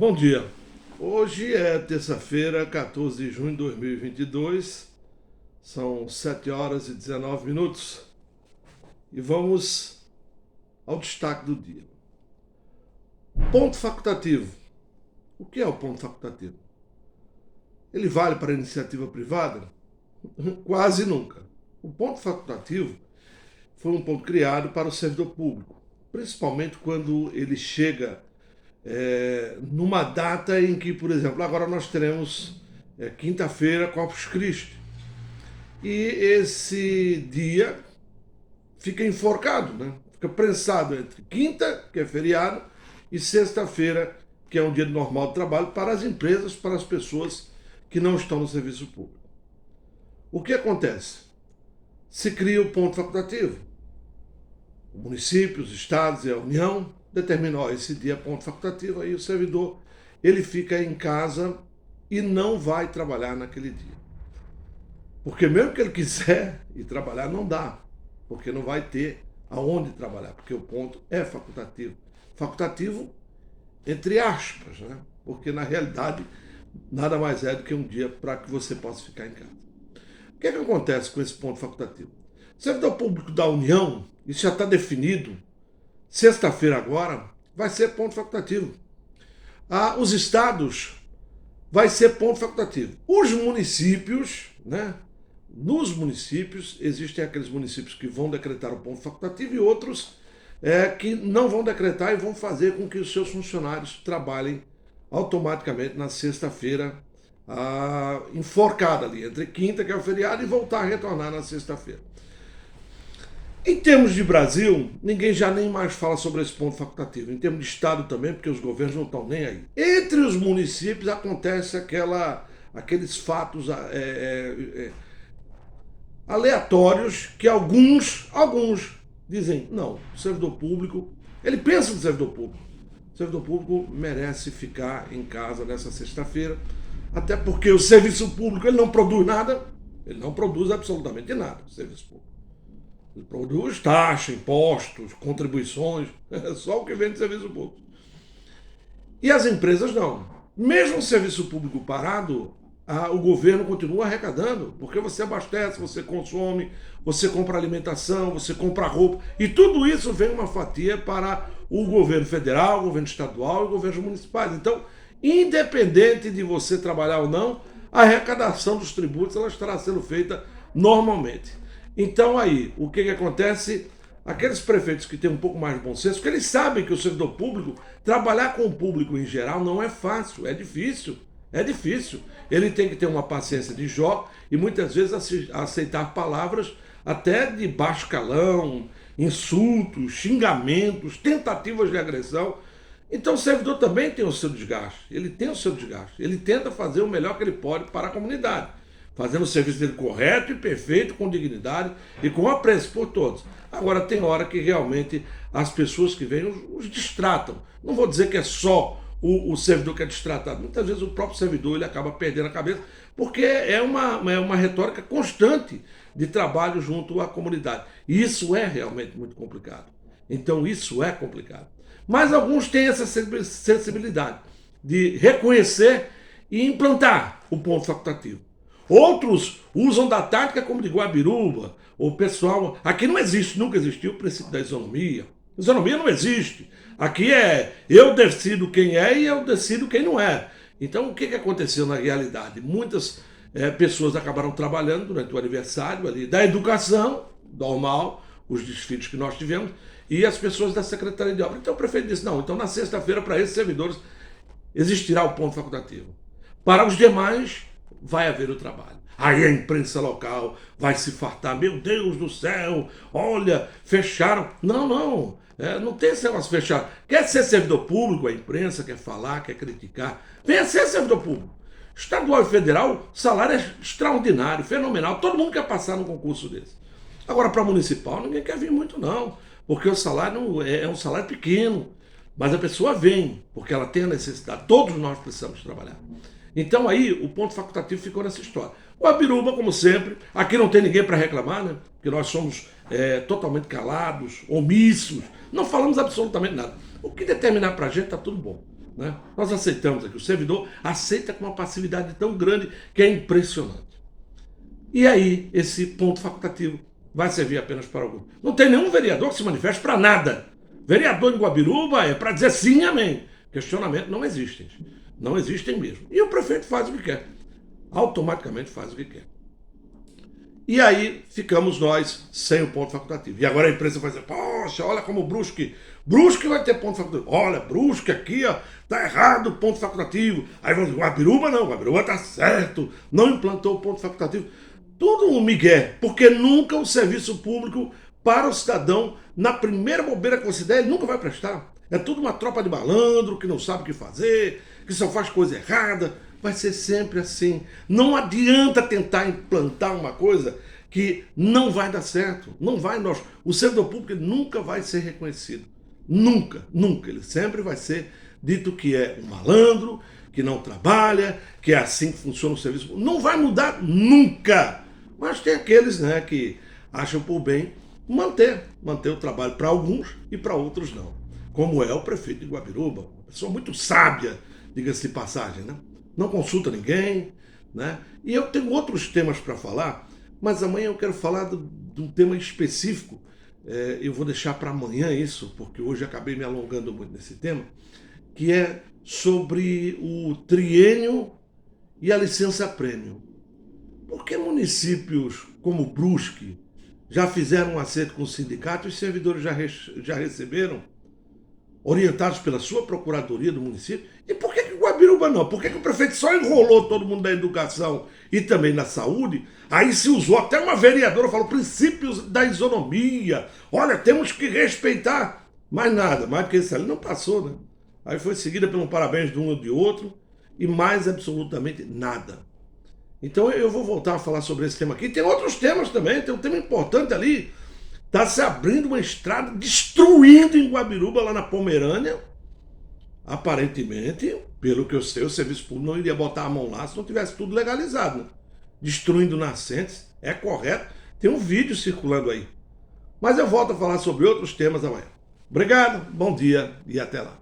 Bom dia. Hoje é terça-feira, 14 de junho de 2022. São 7 horas e 19 minutos. E vamos ao destaque do dia. Ponto facultativo. O que é o ponto facultativo? Ele vale para a iniciativa privada? Quase nunca. O ponto facultativo foi um ponto criado para o servidor público, principalmente quando ele chega numa data em que, por exemplo, agora nós teremos quinta-feira Corpus Christi. E esse dia fica enforcado, né? Fica prensado entre quinta, que é feriado, e sexta-feira, que é um dia normal de trabalho para as empresas, para as pessoas que não estão no serviço público. O que acontece? Se cria o ponto facultativo. O município, os estados e a União determinam, esse dia é ponto facultativo, aí o servidor ele fica em casa e não vai trabalhar naquele dia. Porque mesmo que ele quiser ir trabalhar, não dá, porque não vai ter aonde trabalhar, porque o ponto é facultativo. Facultativo entre aspas, né? Porque na realidade nada mais é do que um dia para que você possa ficar em casa. O que acontece com esse ponto facultativo? O servidor público da União, isso já está definido, sexta-feira agora, vai ser ponto facultativo. Os estados vai ser ponto facultativo. Os municípios, né? Nos municípios, existem aqueles municípios que vão decretar o ponto facultativo e outros que não vão decretar e vão fazer com que os seus funcionários trabalhem automaticamente na sexta-feira, enforcada ali, entre quinta, que é o feriado, e voltar a retornar na sexta-feira. Em termos de Brasil, ninguém já nem mais fala sobre esse ponto facultativo. Em termos de Estado também, porque os governos não estão nem aí. Entre os municípios acontece aqueles fatos aleatórios que alguns dizem, não, o servidor público, ele pensa no servidor público. O servidor público merece ficar em casa nessa sexta-feira, até porque o serviço público ele não produz nada, ele não produz absolutamente nada, o serviço público. Ele produz taxa, impostos, contribuições, só o que vem do serviço público. E as empresas não. Mesmo o serviço público parado, o governo continua arrecadando, porque você abastece, você consome, você compra alimentação, você compra roupa, e tudo isso vem uma fatia para o governo federal, o governo estadual e os governos municipais. Então, independente de você trabalhar ou não, a arrecadação dos tributos ela estará sendo feita normalmente. Então aí, o que acontece? Aqueles prefeitos que têm um pouco mais de bom senso, porque eles sabem que o servidor público, trabalhar com o público em geral não é fácil, é difícil. É difícil. Ele tem que ter uma paciência de Jó e muitas vezes aceitar palavras até de baixo calão, insultos, xingamentos, tentativas de agressão. Então o servidor também tem o seu desgaste, ele tem o seu desgaste, ele tenta fazer o melhor que ele pode para a comunidade, fazendo o serviço dele correto e perfeito, com dignidade e com apreço por todos. Agora tem hora que realmente as pessoas que vêm os distratam. Não vou dizer que é só o servidor que é distratado. Muitas vezes o próprio servidor ele acaba perdendo a cabeça, porque é uma retórica constante de trabalho junto à comunidade. E isso é realmente muito complicado. Então isso é complicado. Mas alguns têm essa sensibilidade de reconhecer e implantar o ponto facultativo. Outros usam da tática como de Guabiruba, o pessoal... Aqui não existe, nunca existiu o princípio da isonomia. Isonomia não existe. Aqui é eu decido quem é e eu decido quem não é. Então o que aconteceu na realidade? Muitas pessoas acabaram trabalhando durante o aniversário ali da educação, normal, os desfiles que nós tivemos, e as pessoas da Secretaria de Obras. Então o prefeito disse, não, então na sexta-feira para esses servidores existirá o ponto facultativo. Para os demais vai haver o trabalho. Aí a imprensa local vai se fartar. Meu Deus do céu, olha, fecharam. Não, não tem esse negócio fechado. Quer ser servidor público, a imprensa quer falar, quer criticar. Venha ser servidor público. Estadual e federal, o salário é extraordinário, fenomenal. Todo mundo quer passar num concurso desse. Agora, para municipal, ninguém quer vir muito, não. Porque o salário é um salário pequeno. Mas a pessoa vem, porque ela tem a necessidade. Todos nós precisamos trabalhar. Então aí o ponto facultativo ficou nessa história. O Guabiruba, como sempre, aqui não tem ninguém para reclamar, né? Porque nós somos totalmente calados, omissos, não falamos absolutamente nada. O que determinar para a gente está tudo bom. né? Nós aceitamos aqui, o servidor aceita com uma passividade tão grande que é impressionante. E aí, esse ponto facultativo vai servir apenas para alguns. Não tem nenhum vereador que se manifeste para nada. Vereador em Guabiruba é para dizer sim, amém. Questionamento não existem. Não existem mesmo. E o prefeito faz o que quer. Automaticamente faz o que quer. E aí ficamos nós sem o ponto facultativo. E agora a imprensa vai dizer, poxa, olha como o Brusque vai ter ponto facultativo. Olha, Brusque aqui, ó, tá errado o ponto facultativo. Aí vão dizer, Guabiruba não, Guabiruba tá certo, não implantou o ponto facultativo. Tudo um migué, porque nunca o serviço público para o cidadão, na primeira bobeira que você der, ele nunca vai prestar. É tudo uma tropa de malandro que não sabe o que fazer, que só faz coisa errada. Vai ser sempre assim. Não adianta tentar implantar uma coisa que não vai dar certo. Não vai. O servidor público nunca vai ser reconhecido. Nunca, nunca. Ele sempre vai ser dito que é um malandro, que não trabalha, que é assim que funciona o serviço público. Não vai mudar nunca. Mas tem aqueles, né, que acham por bem manter o trabalho para alguns e para outros não. Como é o prefeito de Guabiruba, uma pessoa muito sábia, diga-se de passagem, né? Não consulta ninguém, né? E eu tenho outros temas para falar, mas amanhã eu quero falar de um tema específico. Eu vou deixar para amanhã isso, porque hoje acabei me alongando muito nesse tema, que é sobre o triênio e a licença-prêmio. Por que municípios como Brusque já fizeram um acerto com o sindicato e os servidores já receberam, orientados pela sua procuradoria do município? E por que Guabiruba não? Por que o prefeito só enrolou todo mundo da educação e também da saúde? Aí se usou, até uma vereadora falou, princípios da isonomia. Olha, temos que respeitar. Mais nada, mais do que isso ali não passou, né? Aí foi seguida pelo parabéns de um ou de outro e mais absolutamente nada. Então eu vou voltar a falar sobre esse tema aqui. Tem outros temas também, tem um tema importante ali. Está se abrindo uma estrada, destruindo em Guabiruba, lá na Pomerânia. Aparentemente, pelo que eu sei, o serviço público não iria botar a mão lá se não tivesse tudo legalizado, né? Destruindo nascentes, é correto. Tem um vídeo circulando aí. Mas eu volto a falar sobre outros temas amanhã. Obrigado, bom dia e até lá.